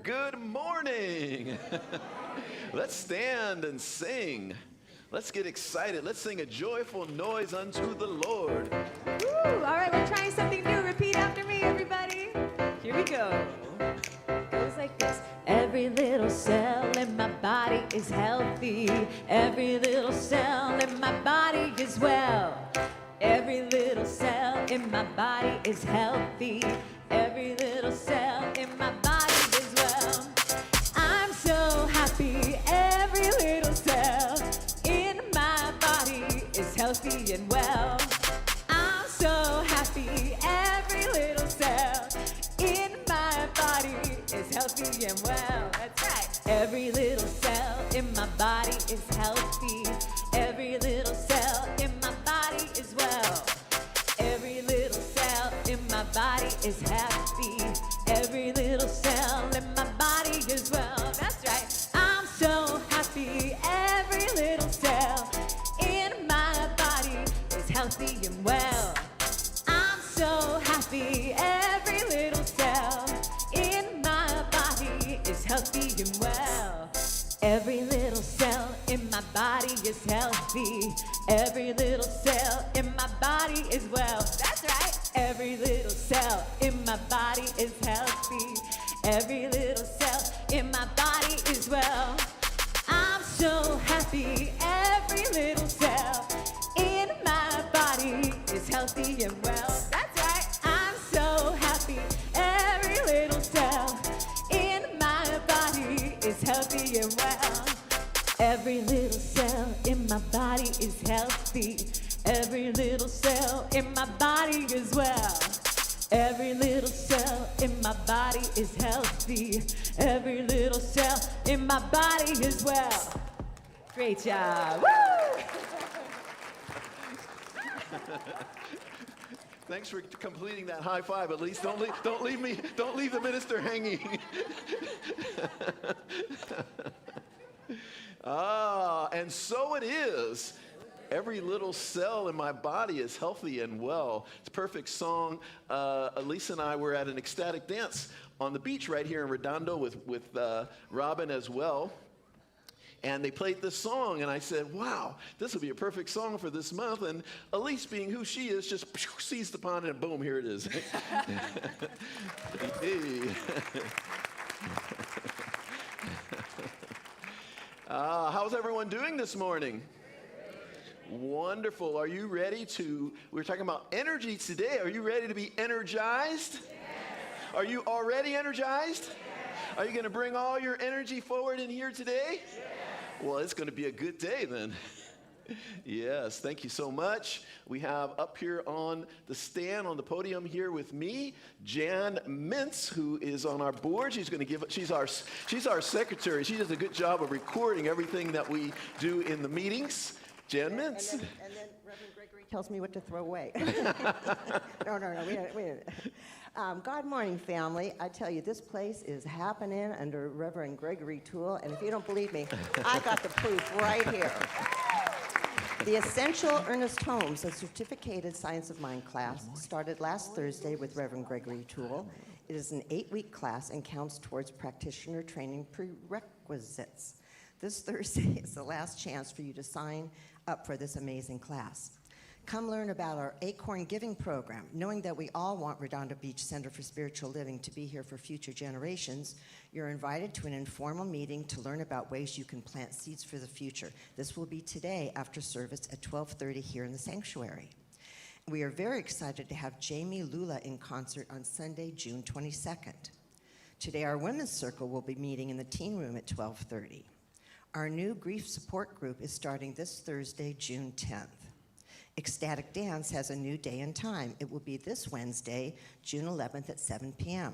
Good morning. Let's stand and sing. Let's get excited. Let's sing a joyful noise unto the Lord. Woo! All right, we're trying something new. Repeat after me, everybody. Here we go. It goes like this. Every little cell in my body is healthy. Every little cell in my body is well. Every little cell in my body is healthy. Every little cell in my body is well. I'm so happy. Every little cell in my body is healthy and well. I'm so happy. Every little cell in my body is healthy and well. That's right. Every little cell in my body is healthy. Every little cell in my body is well. Every little cell in my body is happy. Every little cell in my body is well. That's right. I'm so happy. Every little cell in my body is healthy and well. I'm so happy. Every little cell in my body is healthy and well. Every little cell in my body is healthy. Every little cell in my body is well. That's right. Every little cell in my body is healthy. Every little cell in my body is well. I'm so happy. Every little cell in my body is healthy and well. That's right. I'm so happy. Every little cell in my body is healthy and well. Every little cell in my body is healthy. Every little cell in my body is well. Every little cell in my body is healthy. Every little cell in my body is well. Great job. Woo! Thanks for completing that high five. At least don't leave the minister hanging. And so it is. Every little cell in my body is healthy and well. It's a perfect song. Lisa and I were at an ecstatic dance on the beach right here in Redondo with Robin as well. And they played this song, and I said, wow, this would be a perfect song for this month. And Elise, being who she is, just seized upon it, and boom, here it is. Hey. How's everyone doing this morning? Wonderful. Are you ready we're talking about energy today. Are you ready to be energized? Yes. Are you already energized? Yes. Are you going to bring all your energy forward in here today? Yes. Well, it's going to be a good day then. Yes, thank you so much. We have up here on the stand, on the podium here with me, Jan Mintz, who is on our board. She's our secretary. She does a good job of recording everything that we do in the meetings. Jan Mintz. And then Reverend Gregory tells me what to throw away. No, wait. God morning, family. I tell you, this place is happening under Reverend Gregory Toole, and if you don't believe me, I got the proof right here. The Essential Ernest Holmes, a certificated Science of Mind class, started last Thursday with Reverend Gregory Toole. It is an 8-week class and counts towards practitioner training prerequisites. This Thursday is the last chance for you to sign up for this amazing class. Come learn about our Acorn Giving Program. Knowing that we all want Redondo Beach Center for Spiritual Living to be here for future generations, you're invited to an informal meeting to learn about ways you can plant seeds for the future. This will be today after service at 12:30 here in the sanctuary. We are very excited to have Jamie Lula in concert on Sunday, June 22nd. Today, our women's circle will be meeting in the teen room at 12:30. Our new grief support group is starting this Thursday, June 10th. Ecstatic Dance has a new day and time. It will be this Wednesday, June 11th at 7 p.m.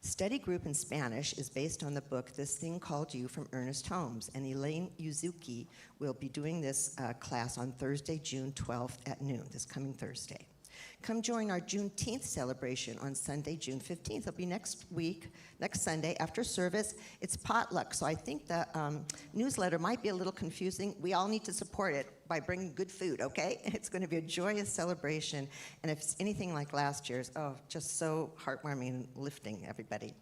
Study group in Spanish is based on the book This Thing Called You from Ernest Holmes, and Elaine Uzuki will be doing this class on Thursday, June 12th at noon, this coming Thursday. Come join our Juneteenth celebration on Sunday, June 15th. It'll be next week, next Sunday after service. It's potluck, so I think the newsletter might be a little confusing. We all need to support it by bringing good food, okay? It's going to be a joyous celebration, and if it's anything like last year's, oh, just so heartwarming and lifting, everybody.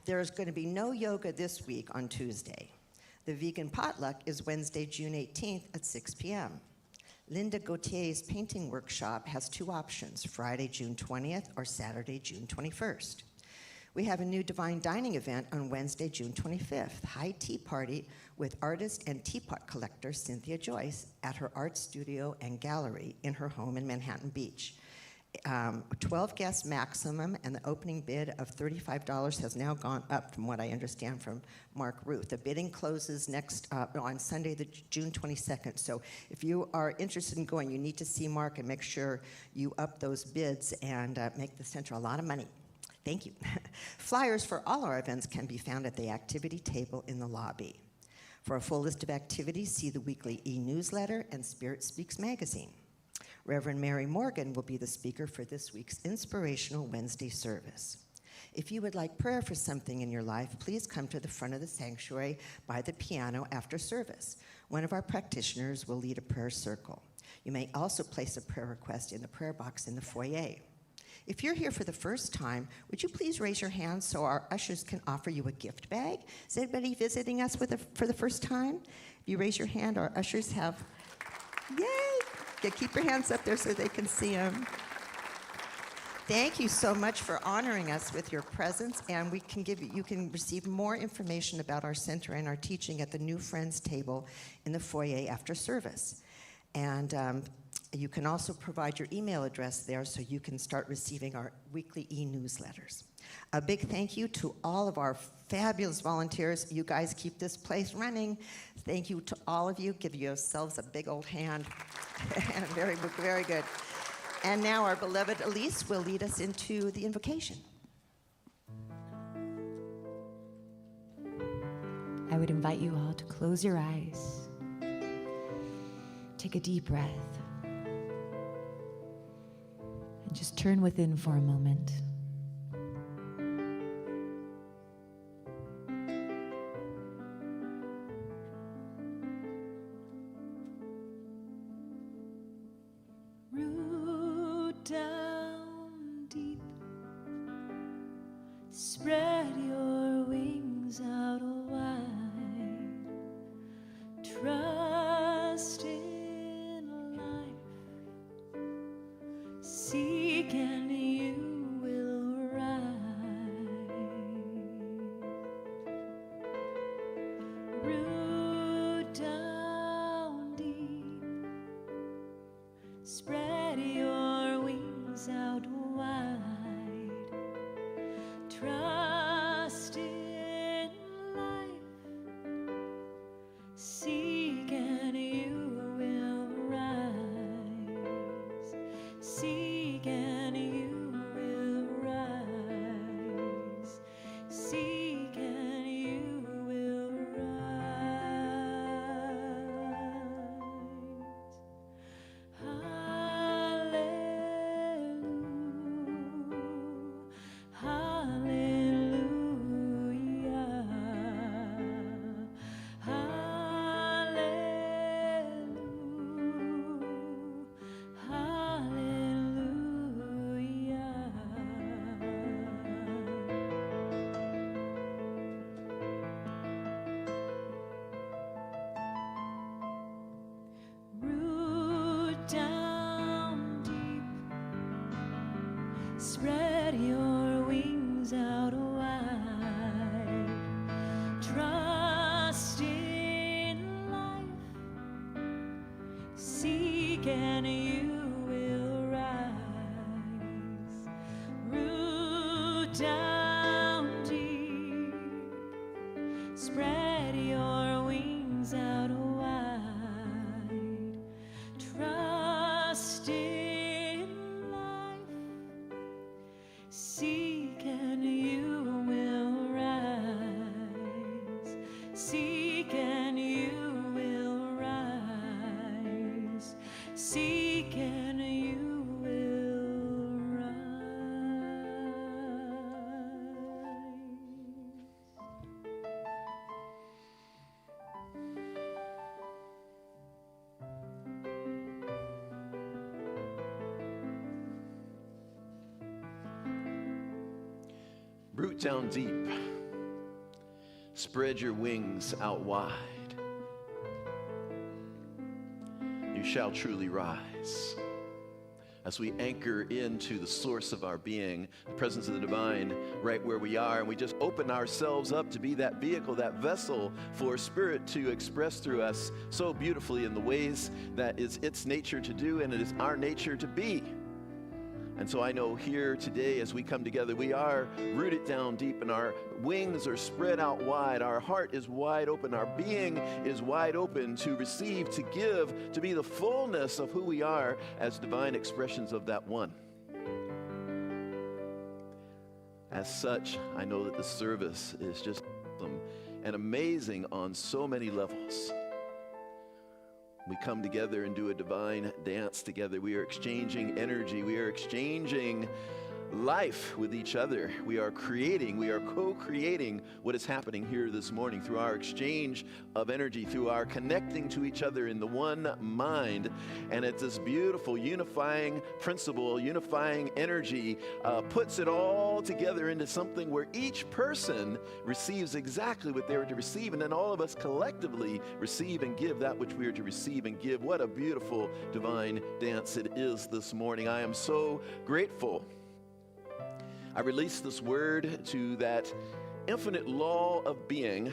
There's going to be no yoga this week on Tuesday. The vegan potluck is Wednesday, June 18th at 6 p.m. Linda Gautier's painting workshop has two options, Friday, June 20th or Saturday, June 21st. We have a new Divine Dining event on Wednesday, June 25th, High Tea Party with artist and teapot collector Cynthia Joyce at her art studio and gallery in her home in Manhattan Beach. 12 guests maximum, and the opening bid of $35 has now gone up from what I understand from Mark Ruth. The bidding closes on Sunday, June 22nd. So if you are interested in going, you need to see Mark and make sure you up those bids and make the center a lot of money. Thank you. Flyers for all our events can be found at the activity table in the lobby. For a full list of activities, see the weekly e-newsletter and Spirit Speaks magazine. Reverend Mary Morgan will be the speaker for this week's Inspirational Wednesday service. If you would like prayer for something in your life, please come to the front of the sanctuary by the piano after service. One of our practitioners will lead a prayer circle. You may also place a prayer request in the prayer box in the foyer. If you're here for the first time, would you please raise your hand so our ushers can offer you a gift bag? Is anybody visiting us for the first time? If you raise your hand, our ushers have, yay! Yeah, keep your hands up there so they can see them. Thank you so much for honoring us with your presence, and you can receive more information about our center and our teaching at the New Friends table in the foyer after service. And you can also provide your email address there so you can start receiving our weekly e-newsletters. A big thank you to all of our fabulous volunteers. You guys keep this place running. Thank you to all of you. Give yourselves a big old hand. Very, very good. And now our beloved Elise will lead us into the invocation. I would invite you all to close your eyes. Take a deep breath. And just turn within for a moment. Root down deep. Spread your wings out wide. Trust in life. Seek and you will rise. Root down deep. Spread your wings out wide. Trust in life. Seek and you will rise. Seek and you will rise. Seek and you will rise. Hallelujah. Hallelujah. Hallelujah. Root down deep. Spread your wings out wide. Trust in life. Seek and you will rise. Root down deep. Spread your wings out wide. Trust in life. Seek and you will rise. Seek and you will rise. Seek and you will down deep. Spread your wings out wide. You shall truly rise. As we anchor into the source of our being, the presence of the divine, right where we are, and we just open ourselves up to be that vehicle, that vessel for Spirit to express through us so beautifully in the ways that is its nature to do and it is our nature to be. And so I know here today as we come together, we are rooted down deep and our wings are spread out wide. Our heart is wide open. Our being is wide open to receive, to give, to be the fullness of who we are as divine expressions of that one. As such, I know that the service is just awesome and amazing on so many levels. We come together and do a divine dance together. We are exchanging energy. We are exchanging life with each other. We are creating, we are co-creating what is happening here this morning through our exchange of energy, through our connecting to each other in the one mind. And it's this beautiful unifying principle, unifying energy, puts it all together into something where each person receives exactly what they were to receive, and then all of us collectively receive and give that which we are to receive and give. What a beautiful divine dance it is this morning. I am so grateful. I release this word to that infinite law of being,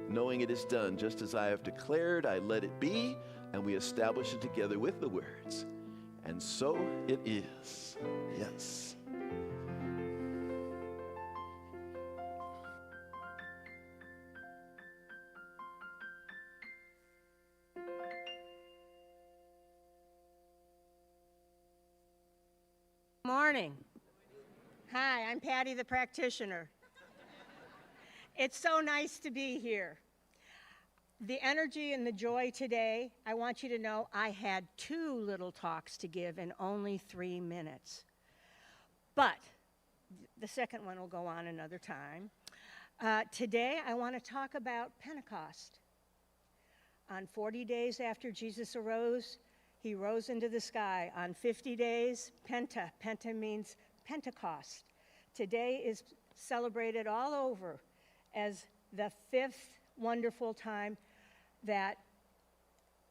knowing it is done just as I have declared. I let it be, and we establish it together with the words. And so it is. Yes. Morning. Hi, I'm Patty the practitioner. It's so nice to be here. The energy and the joy today, I want you to know I had 2 little talks to give in only 3 minutes. But the second one will go on another time. Today I want to talk about Pentecost. On 40 days after Jesus arose, he rose into the sky. On 50 days, Penta means Pentecost. Today is celebrated all over as the 5th wonderful time that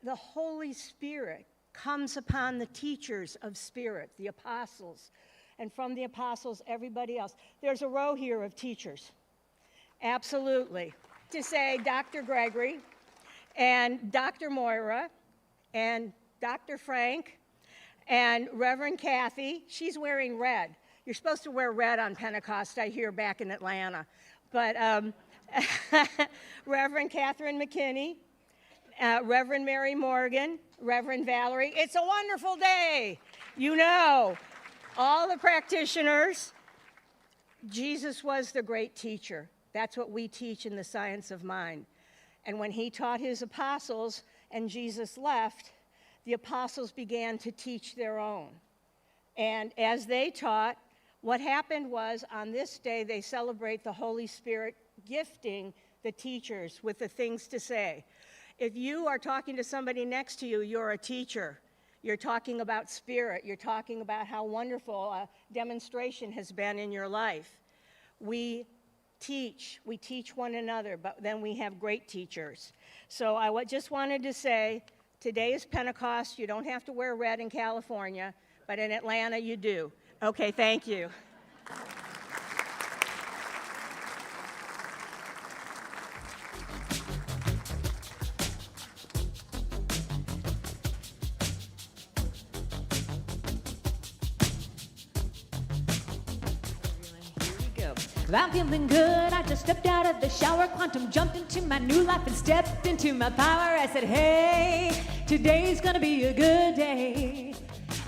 the Holy Spirit comes upon the teachers of Spirit, the apostles, and from the apostles, everybody else. There's a row here of teachers, absolutely, to say Dr. Gregory and Dr. Moira and Dr. Frank and Reverend Kathy. She's wearing red. You're supposed to wear red on Pentecost, I hear, back in Atlanta. But Reverend Catherine McKinney, Reverend Mary Morgan, Reverend Valerie. It's a wonderful day. You know, all the practitioners. Jesus was the great teacher. That's what we teach in the science of mind. And when he taught his apostles and Jesus left, the apostles began to teach their own. And as they taught, what happened was on this day they celebrate the Holy Spirit gifting the teachers with the things to say. If you are talking to somebody next to you, you're a teacher. You're talking about Spirit. You're talking about how wonderful a demonstration has been in your life. We teach one another, but then we have great teachers. So I just wanted to say, today is Pentecost. You don't have to wear red in California, but in Atlanta you do. Okay, thank you. If I'm feeling good, I just stepped out of the shower, quantum jumped into my new life and stepped into my power. I said, hey, today's gonna be a good day.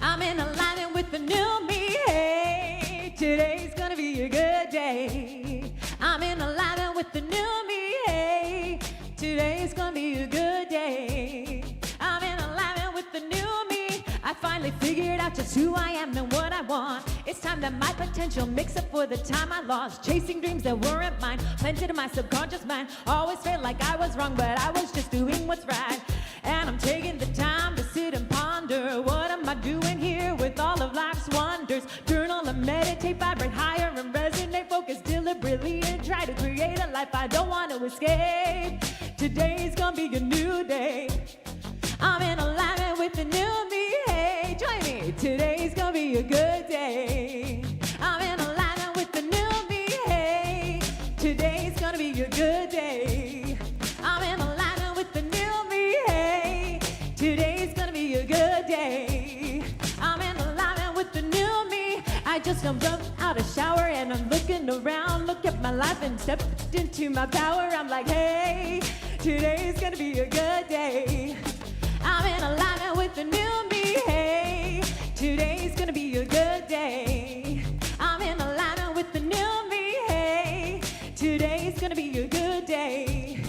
I'm in alignment with the new me, hey, today's gonna be a good day. I'm in alignment with the new me, hey, today's gonna be a good day. I'm in alignment with the new me. I finally figured out just who I am and what I want. It's time that my potential makes up for the time I lost, chasing dreams that weren't mine, planted in my subconscious mind. Always felt like I was wrong, but I was just doing what's right. And I'm taking the time to sit and ponder, what am I doing here with all of life's wonders? Journal and meditate, vibrate higher and resonate, focus. life I don't want to escape. Today's gonna be a new day. I'm in alignment with the new me. Hey, join me. Today's gonna be a good day. I'm in alignment with the new me. Hey, today's gonna be a good day. I'm in alignment with the new me. Hey, today's gonna be a good day. I'm in alignment with the new me. I just jumped out of shower and I'm looking around. Look at my life and stepped into my power. I'm like, hey, today's gonna be a good day. I'm in alignment with the new me. Hey, today's gonna be a good day. I'm in alignment with the new me. Hey, today's gonna be a good day.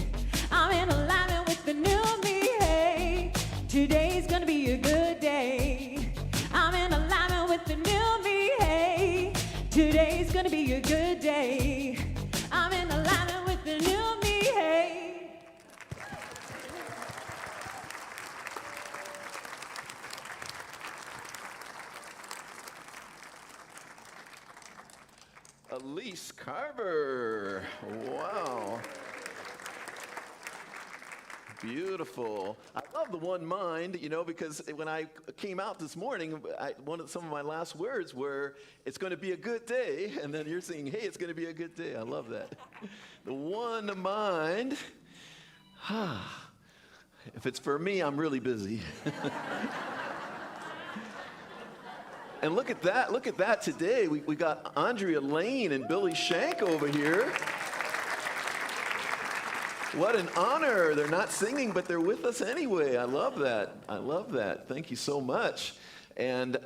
I'm in alignment with the new me. Hey, today's gonna be a good day. I'm in alignment with the new me. Hey, today's gonna be a good day. I'm in alignment with the new me. Hey. Elise Carver. Wow. Beautiful. I love the one mind, you know, because when I came out this morning, some of my last words were, it's going to be a good day. And then you're saying, hey, it's going to be a good day. I love that. The one mind. If it's for me, I'm really busy. And look at that today. We got Andrea Lane and Billy Shank over here. What an honor. They're not singing, but they're with us anyway. I love that. Thank you so much. And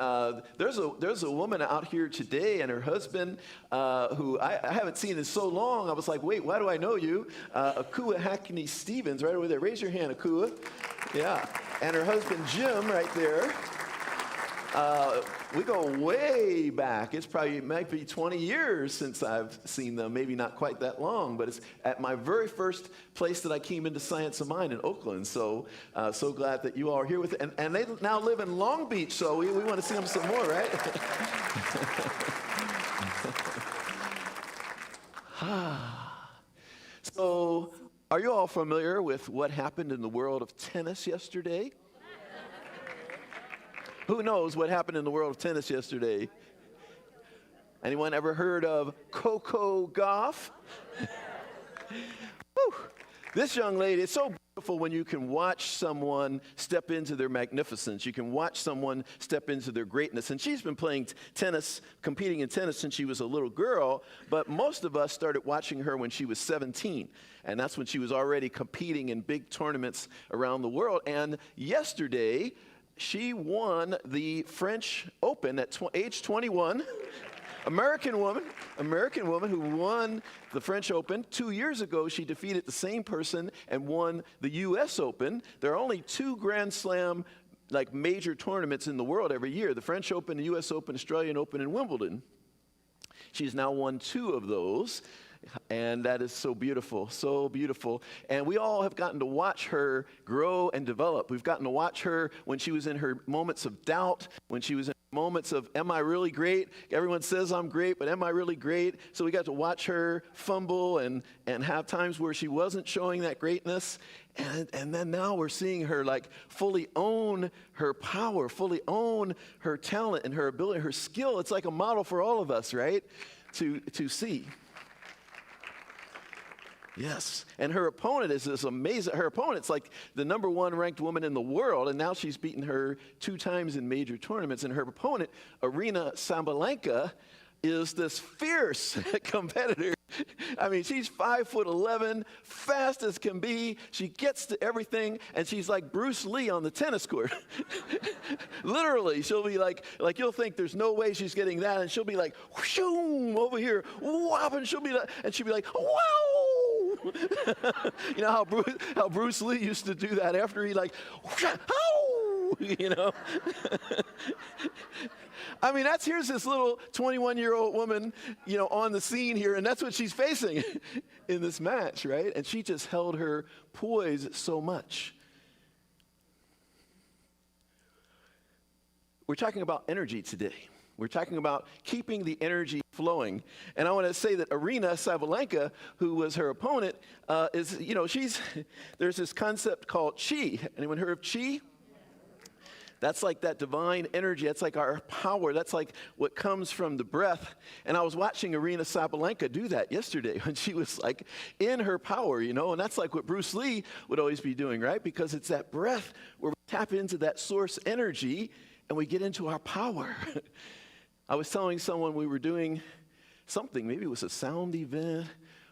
there's a woman out here today and her husband, who I haven't seen in so long. I was like, wait, why do I know you? Akua Hackney Stevens, right over there. Raise your hand, Akua. Yeah. And her husband, Jim, right there. We go way back. It might be 20 years since I've seen them. Maybe not quite that long, but it's at my very first place that I came into Science of Mind in Oakland. So glad that you all are here with it. And they now live in Long Beach, so we want to see them some more, right? So, are you all familiar with what happened in the world of tennis yesterday? Who knows what happened in the world of tennis yesterday? Anyone ever heard of Coco Gauff? This young lady, it's so beautiful when you can watch someone step into their magnificence. You can watch someone step into their greatness. And she's been playing tennis, competing in tennis since she was a little girl, but most of us started watching her when she was 17. And that's when she was already competing in big tournaments around the world. And yesterday, she won the French Open at age 21. American woman who won the French Open. 2 years ago, she defeated the same person and won the U.S. Open. There are only 2 Grand Slam major tournaments in the world every year: the French Open, the U.S. Open, Australian Open, and Wimbledon. She's now won 2 of those. And that is so beautiful, so beautiful. And we all have gotten to watch her grow and develop. We've gotten to watch her when she was in her moments of doubt, when she was in moments of, am I really great? Everyone says I'm great, but am I really great? So we got to watch her fumble and have times where she wasn't showing that greatness. And then now we're seeing her fully own her power, fully own her talent and her ability, her skill. It's like a model for all of us, right? To see. Yes, and her opponent is this amazing. Her opponent's like the number 1 ranked woman in the world, and now she's beaten her 2 times in major tournaments. And her opponent, Aryna Sabalenka, is this fierce competitor. I mean, she's 5'11", fast as can be. She gets to everything, and she's like Bruce Lee on the tennis court. Literally, she'll be like you'll think there's no way she's getting that, and she'll be like, whoosh, over here, whop, and she'll be like, wow. You know how Bruce Lee used to do that after he you know. I mean, here's this little 21-year-old woman, you know, on the scene here, and that's what she's facing in this match, right? And she just held her poise so much. We're talking about energy today. We're talking about keeping the energy flowing. And I want to say that Arina Sabalenka, who was her opponent, there's this concept called chi. Anyone heard of chi? That's like that divine energy. That's like our power. That's like what comes from the breath. And I was watching Arina Sabalenka do that yesterday when she was like in her power, and that's like what Bruce Lee would always be doing, right? Because it's that breath where we tap into that source energy and we get into our power. I was telling someone we were doing something, maybe it was a sound event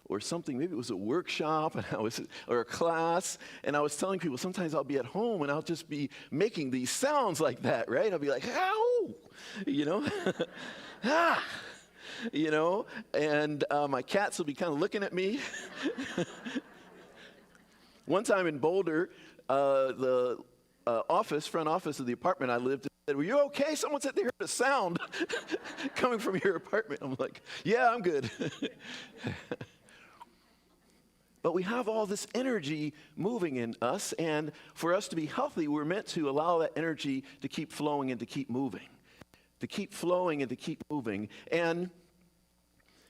or something, maybe it was a workshop or a class, and I was telling people sometimes I'll be at home and I'll just be making these sounds like that, right? I'll be like, ow, ah, and my cats will be kind of looking at me. One time in Boulder, the front office of the apartment I lived in said, "Were you okay?" Someone said they heard a sound coming from your apartment. I'm like, yeah, I'm good. But we have all this energy moving in us, and for us to be healthy, we're meant to allow that energy to keep flowing and to keep moving. To keep flowing and to keep moving. And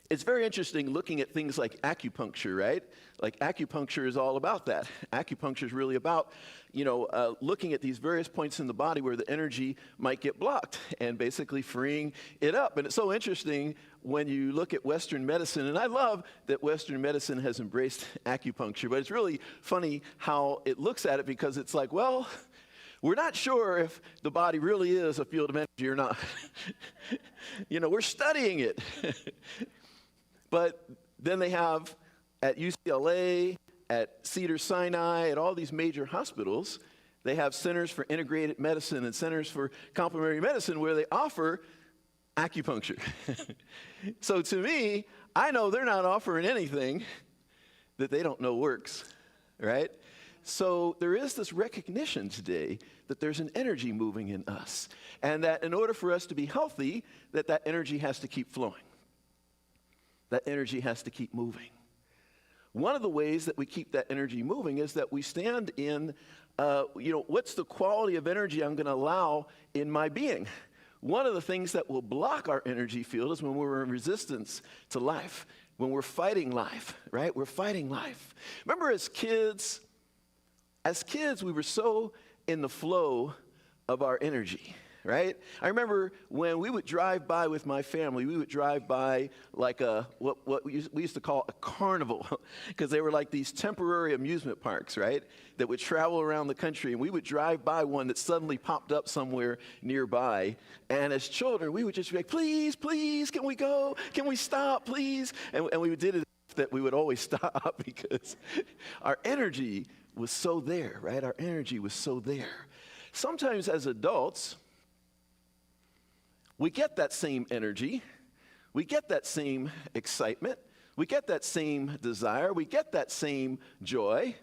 it's very interesting looking at things like acupuncture, right? Like acupuncture is all about that. Acupuncture is really about, looking at these various points in the body where the energy might get blocked and basically freeing it up. And it's so interesting when you look at Western medicine, and I love that Western medicine has embraced acupuncture, but it's really funny how it looks at it because it's like, well, we're not sure if the body really is a field of energy or not. We're studying it. But then they have at UCLA, at Cedars-Sinai, at all these major hospitals, they have centers for integrated medicine and centers for complementary medicine where they offer acupuncture. So to me, I know they're not offering anything that they don't know works, right? So there is this recognition today that there's an energy moving in us, and that in order for us to be healthy, that energy has to keep flowing. That energy has to keep moving. One of the ways that we keep that energy moving is that we stand in, what's the quality of energy I'm going to allow in my being? One of the things that will block our energy field is when we're in resistance to life, when we're fighting life, right? We're fighting life. Remember as kids, we were so in the flow of our energy. Right? I remember when we would drive by with my family, we would drive by like what we used to call a carnival, because they were like these temporary amusement parks, right, that would travel around the country, and we would drive by one that suddenly popped up somewhere nearby, and as children, we would just be like, please, can we go? Can we stop, please? And we did it that we would always stop because our energy was so there, right? Our energy was so there. Sometimes as adults, we get that same energy, we get that same excitement, we get that same desire, we get that same joy,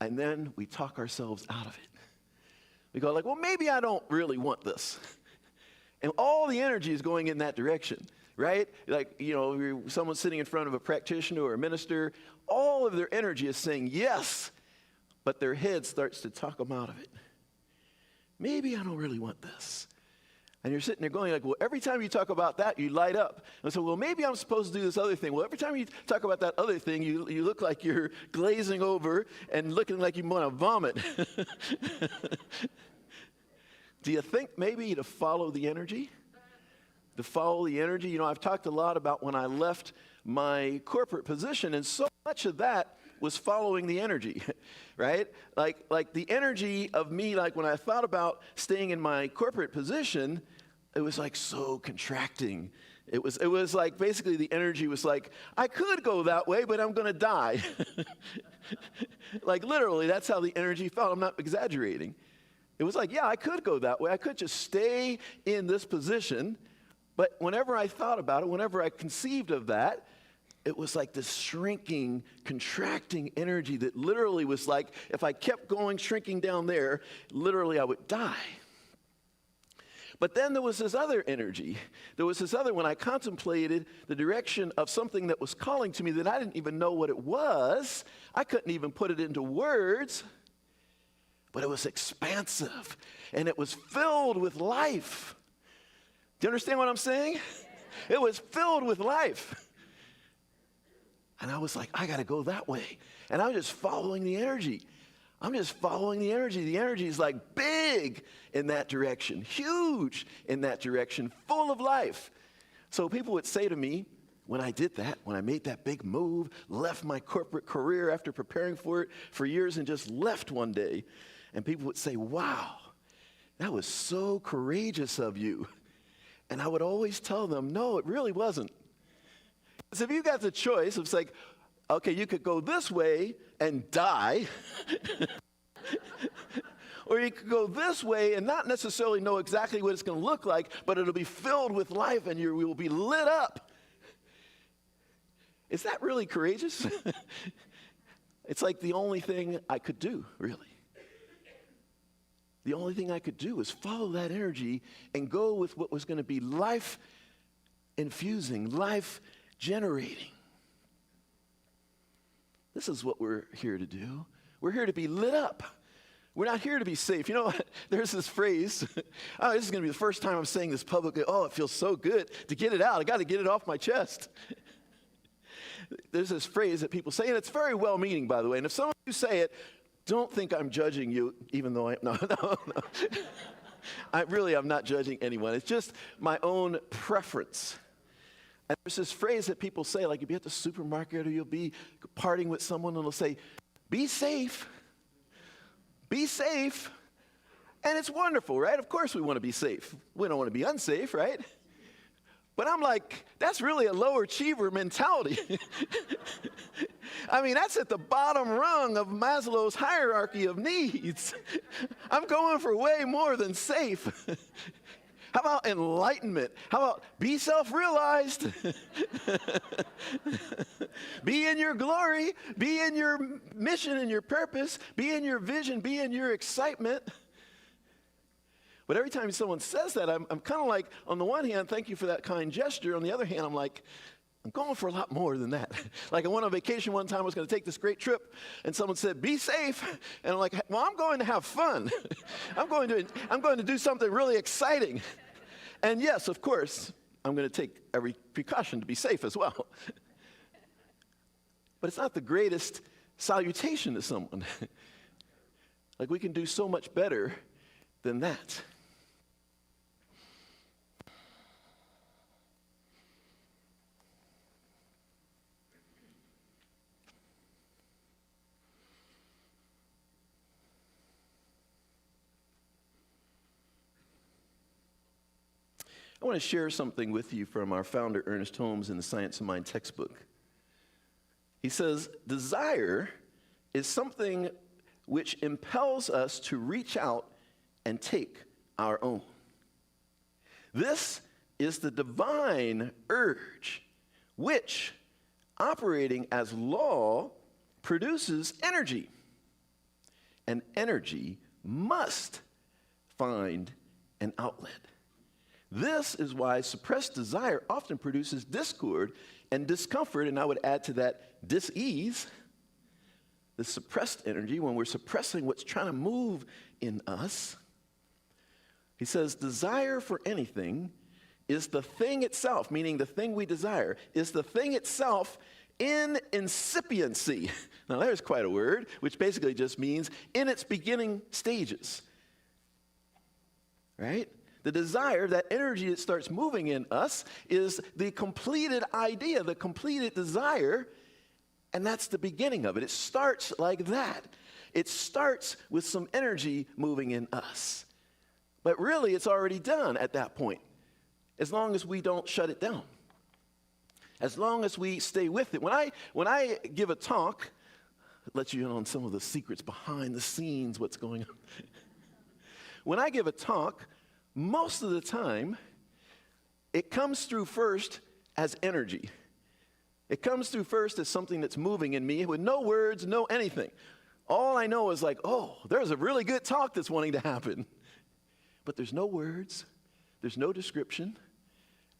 and then we talk ourselves out of it. We go like, well, maybe I don't really want this. And all the energy is going in that direction, right? Like, someone sitting in front of a practitioner or a minister, all of their energy is saying yes, but their head starts to talk them out of it. Maybe I don't really want this. And you're sitting there going like, well, every time you talk about that, you light up. And so, well, maybe I'm supposed to do this other thing. Well, every time you talk about that other thing, you look like you're glazing over and looking like you want to vomit. Do you think maybe to follow the energy? To follow the energy? I've talked a lot about when I left my corporate position, and so much of that was following the energy, right? Like the energy of me, like when I thought about staying in my corporate position, it was like so contracting. It was like basically the energy was like, I could go that way, but I'm going to die. Like literally, that's how the energy felt. I'm not exaggerating. It was like, yeah, I could go that way. I could just stay in this position. But whenever I thought about it, whenever I conceived of that, it was like this shrinking, contracting energy that literally was like, if I kept going, shrinking down there, literally I would die. But then there was this other energy. There was this other, when I contemplated the direction of something that was calling to me that I didn't even know what it was. I couldn't even put it into words. But it was expansive, and it was filled with life. Do you understand what I'm saying? It was filled with life. And I was like, I got to go that way. And I'm just following the energy. I'm just following the energy. The energy is like big in that direction, huge in that direction, full of life. So people would say to me, when I did that, when I made that big move, left my corporate career after preparing for it for years and just left one day, and people would say, wow, that was so courageous of you. And I would always tell them, no, it really wasn't. So if you got the choice, it's like, okay, you could go this way and die, or you could go this way and not necessarily know exactly what it's going to look like, but it'll be filled with life and you will be lit up. Is that really courageous? It's like the only thing I could do, really. The only thing I could do was follow that energy and go with what was going to be life-infusing, life-generating. This is what we're here to do. We're here to be lit up. We're not here to be safe. You know, there's this phrase. Oh, this is going to be the first time I'm saying this publicly. Oh, it feels so good to get it out. I got to get it off my chest. There's this phrase that people say, and it's very well-meaning, by the way. And if some of you say it, don't think I'm judging you, even though no. I'm not judging anyone. It's just my own preference. And there's this phrase that people say, like you'll be at the supermarket or you'll be partying with someone and they'll say, be safe. Be safe. And it's wonderful, right? Of course we want to be safe. We don't want to be unsafe, right? But I'm like, that's really a low achiever mentality. I mean, that's at the bottom rung of Maslow's hierarchy of needs. I'm going for way more than safe. How about enlightenment? How about be self-realized? Be in your glory. Be in your mission and your purpose. Be in your vision. Be in your excitement. But every time someone says that, I'm kind of like, on the one hand, thank you for that kind gesture. On the other hand, I'm like, I'm going for a lot more than that. Like I went on vacation one time, I was going to take this great trip, and someone said, be safe. And I'm like, well, I'm going to have fun. I'm going to do something really exciting. And yes, of course, I'm going to take every precaution to be safe as well. But it's not the greatest salutation to someone. Like we can do so much better than that. I want to share something with you from our founder, Ernest Holmes, in the Science of Mind textbook. He says, desire is something which impels us to reach out and take our own. This is the divine urge, which, operating as law, produces energy. And energy must find an outlet. This is why suppressed desire often produces discord and discomfort, and I would add to that dis-ease. The suppressed energy, when we're suppressing what's trying to move in us. He says, desire for anything is the thing itself, meaning the thing we desire, is the thing itself in incipiency. Now there's quite a word, which basically just means in its beginning stages. Right? The desire, that energy that starts moving in us, is the completed idea, the completed desire, and that's the beginning of it. It starts like that. It starts with some energy moving in us. But really, it's already done at that point, as long as we don't shut it down. As long as we stay with it. When I give a talk, it lets you in on some of the secrets behind the scenes, what's going on. When I give a talk, most of the time, it comes through first as energy. It comes through first as something that's moving in me with no words, no anything. All I know is like, oh, there's a really good talk that's wanting to happen. But there's no words, there's no description.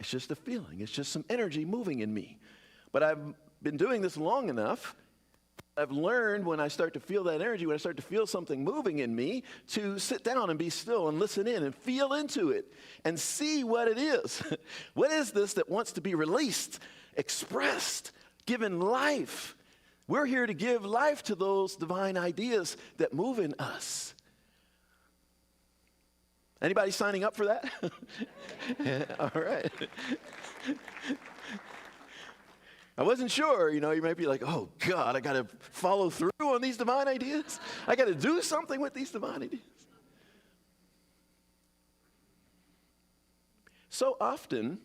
It's just a feeling. It's just some energy moving in me. But I've been doing this long enough I've learned when I start to feel that energy, when I start to feel something moving in me, to sit down and be still and listen in and feel into it and see what it is. What is this that wants to be released, expressed, given life? We're here to give life to those divine ideas that move in us. Anybody signing up for that? Yeah, all right. I wasn't sure, you might be like, oh God, I got to follow through on these divine ideas. I got to do something with these divine ideas. So often,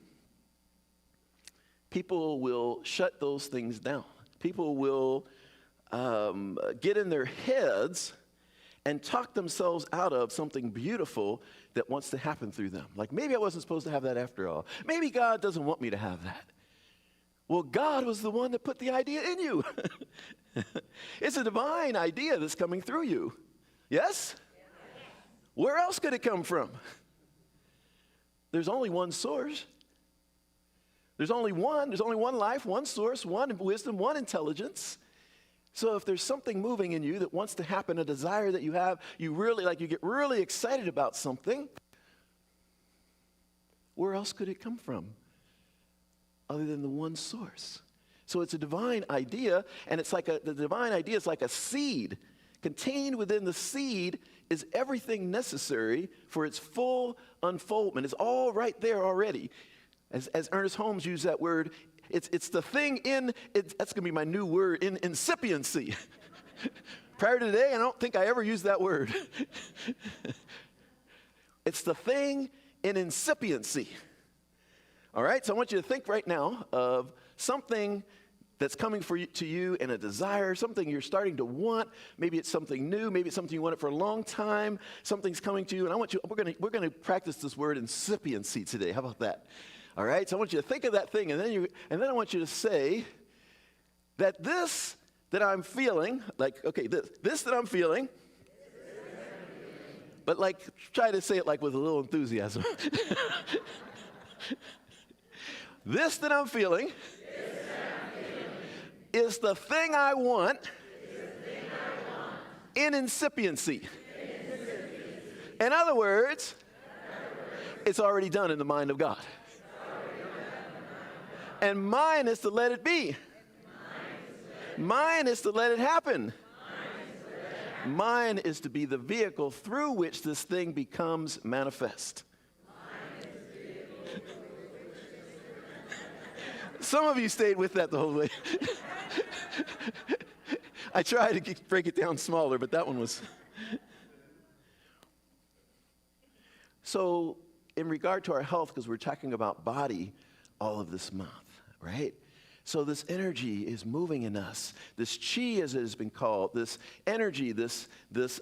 people will shut those things down. People will get in their heads and talk themselves out of something beautiful that wants to happen through them. Like, maybe I wasn't supposed to have that after all. Maybe God doesn't want me to have that. Well, God was the one that put the idea in you. It's a divine idea that's coming through you. Yes? Where else could it come from? There's only one source. There's only one life, one source, one wisdom, one intelligence. So if there's something moving in you that wants to happen, a desire that you have, you get really excited about something, where else could it come from other than the one source? So it's a divine idea, and the divine idea is like a seed. Contained within the seed is everything necessary for its full unfoldment. It's all right there already. As Ernest Holmes used that word, it's the thing that's going to be my new word, in incipiency. Prior to today, I don't think I ever used that word. It's the thing in incipiency. All right, so I want you to think right now of something that's coming to you in a desire, something you're starting to want. Maybe it's something new. Maybe it's something you wanted for a long time. Something's coming to you, and we're going to practice this word incipiency today. How about that? All right, so I want you to think of that thing, and then I want you to say that this that I'm feeling, this that I'm feeling, but try to say it with a little enthusiasm. This that I'm feeling is the thing I want in incipiency. In other words, it's already done in the mind of God. And mine is to let it be. Mine is to let it happen. Mine is to be the vehicle through which this thing becomes manifest. Some of you stayed with that the whole way. I tried to break it down smaller, but that one was. So, in regard to our health, because we're talking about body all of this month, right? So this energy is moving in us. This chi, as it has been called, this energy, this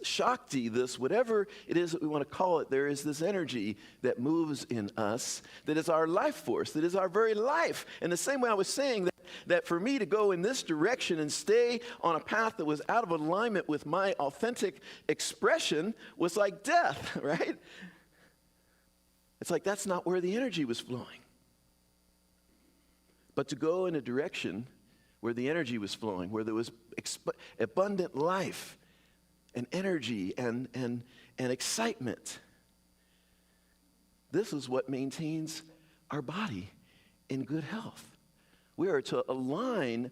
shakti, this whatever it is that we want to call it, there is this energy that moves in us, that is our life force, that is our very life. In the same way I was saying that for me to go in this direction and stay on a path that was out of alignment with my authentic expression was like death, right? It's like that's not where the energy was flowing. But to go in a direction where the energy was flowing, where there was abundant life and energy and excitement. This is what maintains our body in good health. We are to align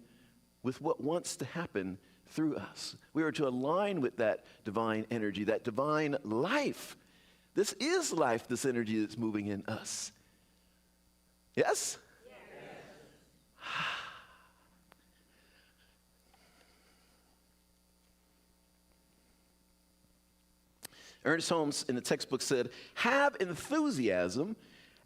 with what wants to happen through us. We are to align with that divine energy, that divine life. This is life, this energy that's moving in us. Yes? Ernest Holmes in the textbook said, have enthusiasm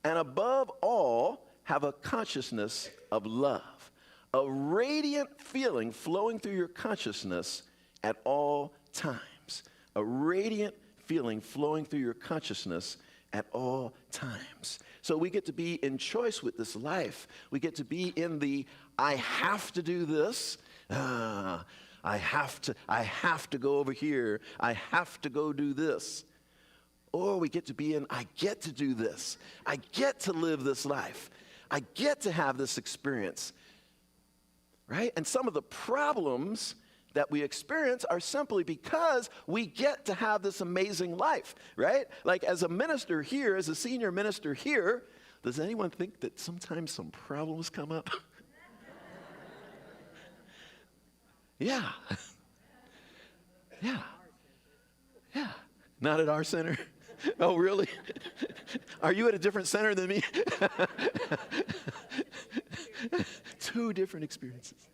and above all, have a consciousness of love. A radiant feeling flowing through your consciousness at all times. A radiant feeling flowing through your consciousness at all times. So we get to be in choice with this life. We get to be in the, I have to do this. I have to go over here. I have to go do this. Or we get to be in, I get to do this. I get to live this life. I get to have this experience. Right? And some of the problems that we experience are simply because we get to have this amazing life, right? Like as a minister here, as a senior minister here, does anyone think that sometimes some problems come up? Yeah. Yeah. Yeah. Not at our center? Oh, really? Are you at a different center than me? 2 different experiences.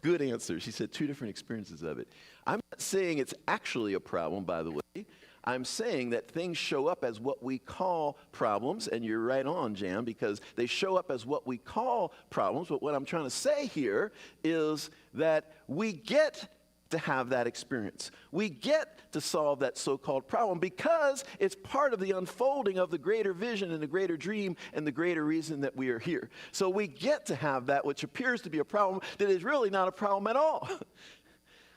Good answer. She said 2 different experiences of it. I'm not saying it's actually a problem, by the way. I'm saying that things show up as what we call problems, and you're right on, Jan, because they show up as what we call problems. But what I'm trying to say here is that we get to have that experience. We get to solve that so-called problem because it's part of the unfolding of the greater vision and the greater dream and the greater reason that we are here. So we get to have that which appears to be a problem that is really not a problem at all.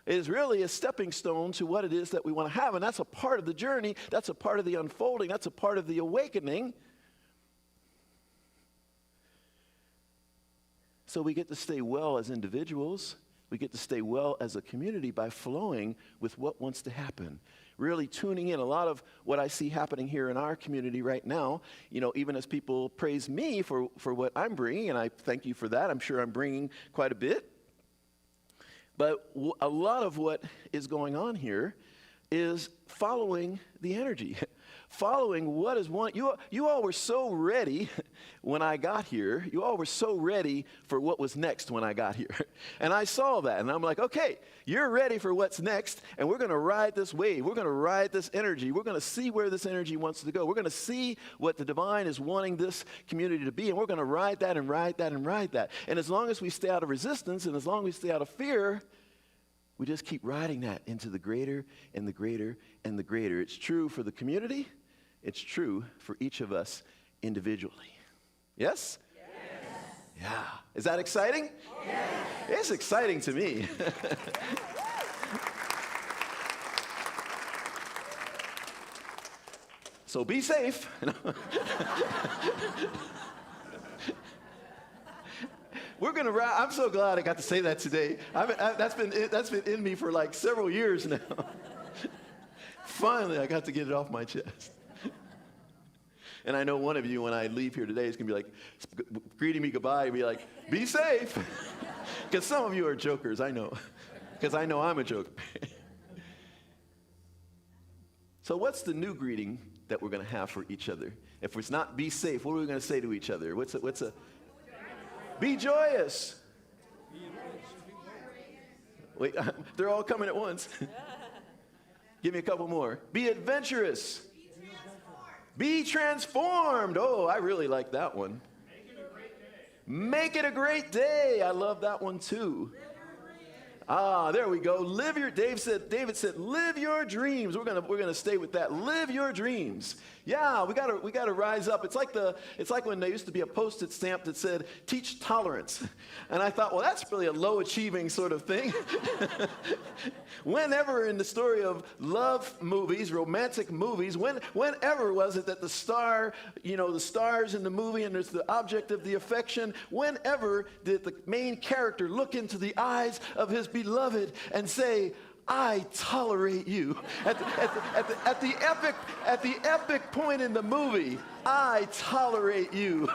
It is really a stepping stone to what it is that we want to have, and that's a part of the journey, that's a part of the unfolding, that's a part of the awakening. So we get to stay well as individuals. We get to stay well as a community by flowing with what wants to happen. Really tuning in. A lot of what I see happening here in our community right now, you know, even as people praise me for what I'm bringing, and I thank you for that. I'm sure I'm bringing quite a bit. But a lot of what is going on here is following the energy. Following what is one. You all were so ready when I got here. You all were so ready for what was next when I got here. And I saw that, and I'm like, okay, you're ready for what's next, and we're going to ride this wave. We're going to ride this energy. We're going to see where this energy wants to go. We're going to see what the divine is wanting this community to be, and we're going to ride that and ride that and ride that. And as long as we stay out of resistance and as long as we stay out of fear, we just keep riding that into the greater and the greater and the greater. It's true for the community. It's true for each of us individually. Yes? Yes. Yeah. Is that exciting? Yes. It's exciting to me. So be safe. We're gonna ride. I'm so glad I got to say that today. That's been in me for like several years now. Finally, I got to get it off my chest. And I know one of you, when I leave here today, is going to be like, greeting me goodbye, and be like, be safe. Because some of you are jokers, I know. Because I know I'm a joker. So what's the new greeting that we're going to have for each other? If it's not be safe, what are we going to say to each other? What's a be joyous. Wait, they're all coming at once. Give me a couple more. Be adventurous. Be transformed. Oh, I really like that one. Make it a great day. Make it a great day. I love that one too. There we go. David said, live your dreams. We're gonna stay with that. Live your dreams. Yeah, we gotta rise up. It's like when there used to be a Post-it stamp that said, teach tolerance. And I thought, well, that's really a low achieving sort of thing. Whenever in the story of love movies, romantic movies, whenever was it that the stars in the movie and there's the object of the affection, whenever did the main character look into the eyes of his beloved and say, I tolerate you. At the epic point in the movie, I tolerate you.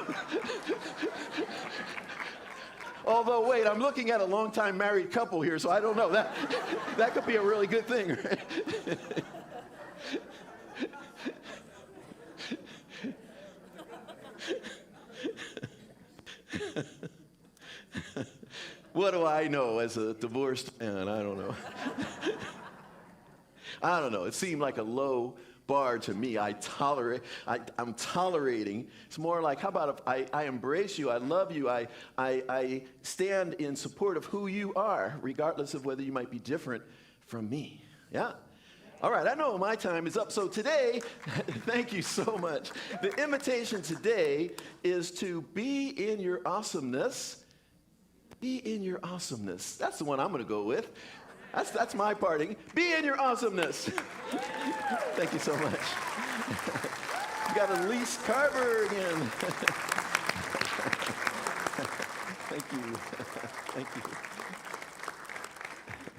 Although, wait, I'm looking at a long-time married couple here, so I don't know. That could be a really good thing, right? What do I know as a divorced man? I don't know. I don't know. It seemed like a low bar to me. I'm tolerating. It's more like, how about if I embrace you, I love you, I stand in support of who you are, regardless of whether you might be different from me. Yeah? All right, I know my time is up. So today, thank you so much. The invitation today is to be in your awesomeness. Be in your awesomeness. That's the one I'm going to go with. That's my parting. Be in your awesomeness. Thank you so much. We got Elise Carver again. Thank you. Thank you.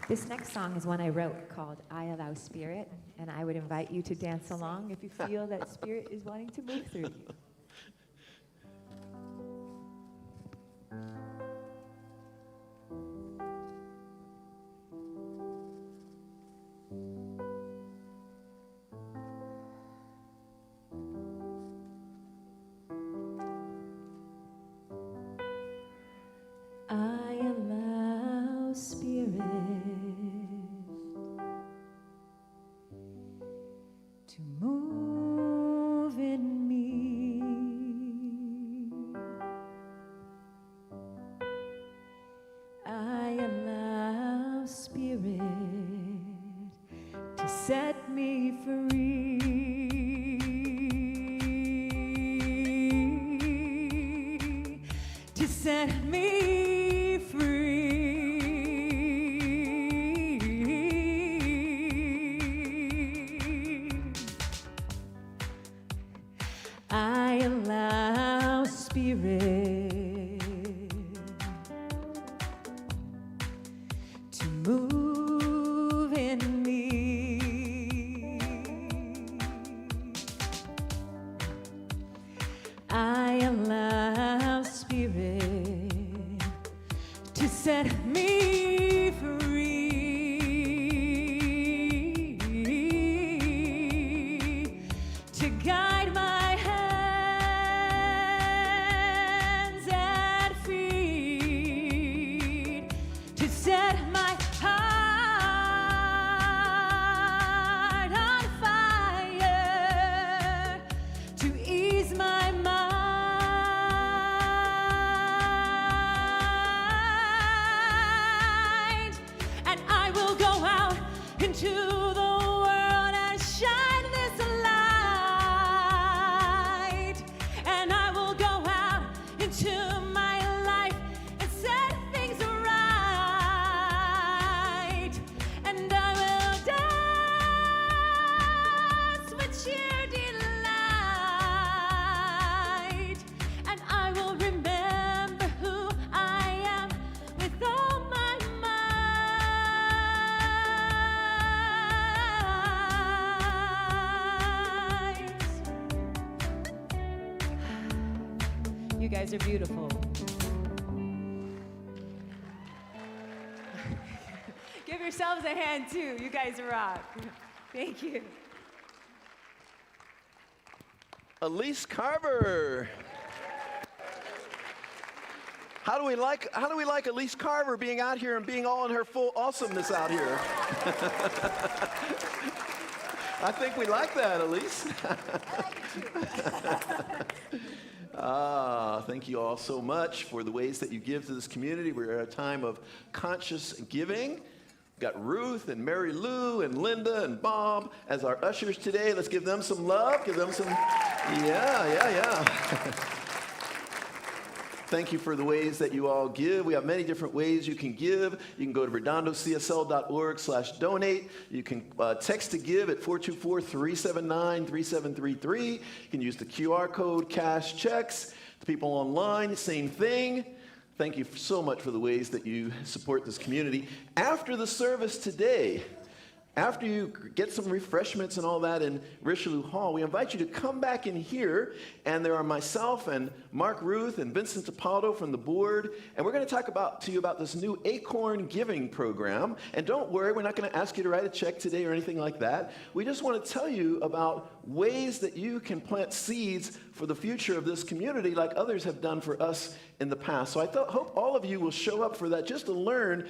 This next song is one I wrote called I Allow Spirit, and I would invite you to dance along if you feel that Spirit is wanting to move through you. I allow Spirit to move in me. I allow Spirit to set me free. To set me free. I allow Spirit to move in me. I allow Spirit to set me free, to guide my hands and feet, to set my heart on fire, to ease my mind. And I will go out into the world and shine this light. And I will go out into my life and set things right. And I will dance with sheer delight. And I will remember who I am with all my might. You guys are beautiful. Give yourselves a hand too. You guys rock. Thank you. Elise Carver. How do we like Elise Carver being out here and being all in her full awesomeness out here? I think we like that, Elise. Thank you all so much for the ways that you give to this community. We're at a time of conscious giving. We've got Ruth and Mary Lou and Linda and Bob as our ushers today. Let's give them some love. Give them some, yeah. Thank you for the ways that you all give. We have many different ways you can give. You can go to redondocsl.org/donate. You can text to give at 424-379-3733. You can use the QR code, cash checks. The people online, same thing. Thank you so much for the ways that you support this community. After the service today, after you get some refreshments and all that in Richelieu Hall, we invite you to come back in here, and there are myself and Mark Ruth and Vincent Tapaldo from the board, and we're going to talk to you about this new Acorn Giving program. And don't worry, we're not going to ask you to write a check today or anything like that. We just want to tell you about ways that you can plant seeds for the future of this community like others have done for us in the past. So I hope all of you will show up for that just to learn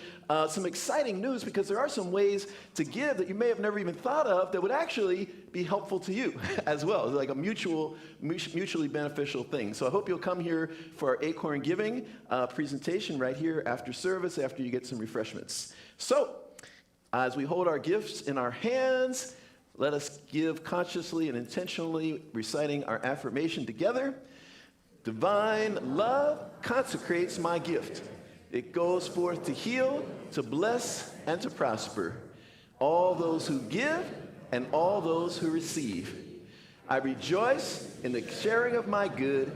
some exciting news, because there are some ways to give that you may have never even thought of that would actually be helpful to you as well. It's like a mutually beneficial thing. So I hope you'll come here for our Acorn Giving presentation right here after service, after you get some refreshments. So as we hold our gifts in our hands, let us give consciously and intentionally, reciting our affirmation together. Divine love consecrates my gift. It goes forth to heal, to bless, and to prosper all those who give and all those who receive. I rejoice in the sharing of my good,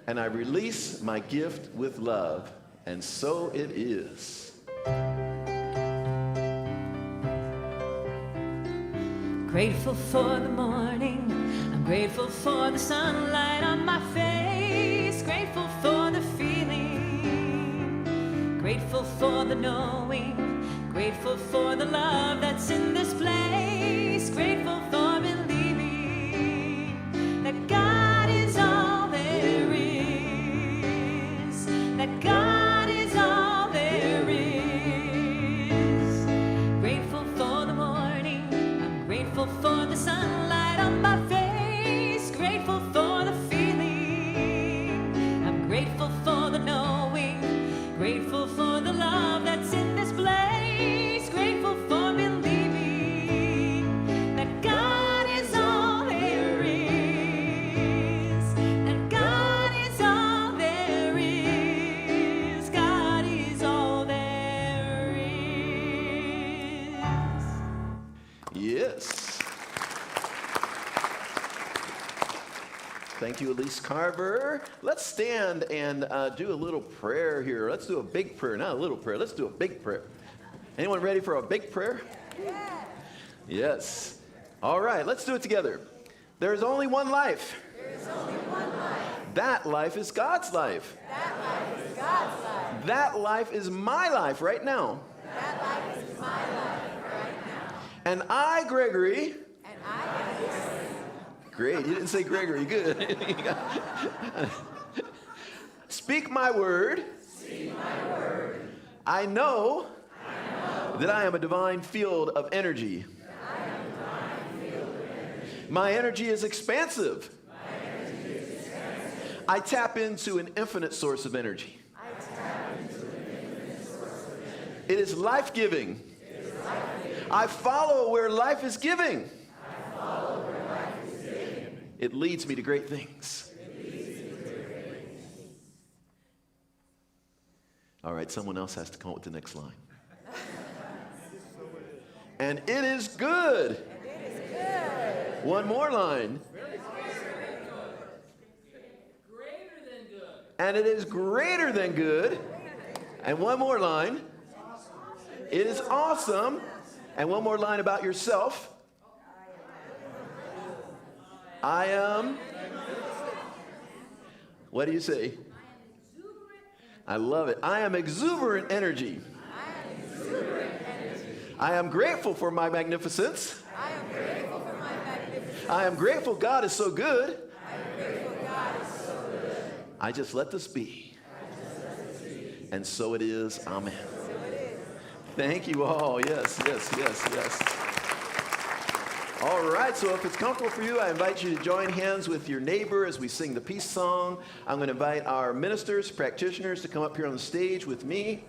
and I release my gift with love. And so it is. Grateful for the morning, I'm grateful for the sunlight on my face, grateful for the feeling, grateful for the knowing, grateful for the love that's in this place, grateful for believing that God is all there is, that God is all there is. Grateful for the morning, I'm grateful for the sunlight on my face, grateful for the feeling, I'm grateful for the knowing, grateful for the love that's in this place, grateful for believing that God is all there is, that God is all there is, God is all there is. Yes. Thank you, Elise Carver. Let's stand and do a little prayer here. Let's do a big prayer, not a little prayer. Let's do a big prayer. Anyone ready for a big prayer? Yeah. Yes. All right, let's do it together. There is only one life. There is only one life. That life is God's life. That life is God's life. That life is my life right now. That life is my life right now. And I, Gregory. And I am Gregory. Great, you didn't say Gregory. Good. Speak my word. Speak my word. I know that I am a divine field of energy. My energy is expansive. I tap into an infinite source of energy. It is life-giving. I follow where life is giving. It leads me to great things. All right, someone else has to come up with the next line. And it is good. One more line. And it is greater than good. And one more line. It is awesome. And one more line about yourself. I am. What do you say? I love it. I am exuberant energy. I am grateful for my magnificence. I am grateful God is so good. I just let this be. And so it is. Amen. Thank you all. Yes, yes, yes, yes. All right, so if it's comfortable for you, I invite you to join hands with your neighbor as we sing the peace song. I'm going to invite our ministers, practitioners to come up here on the stage with me.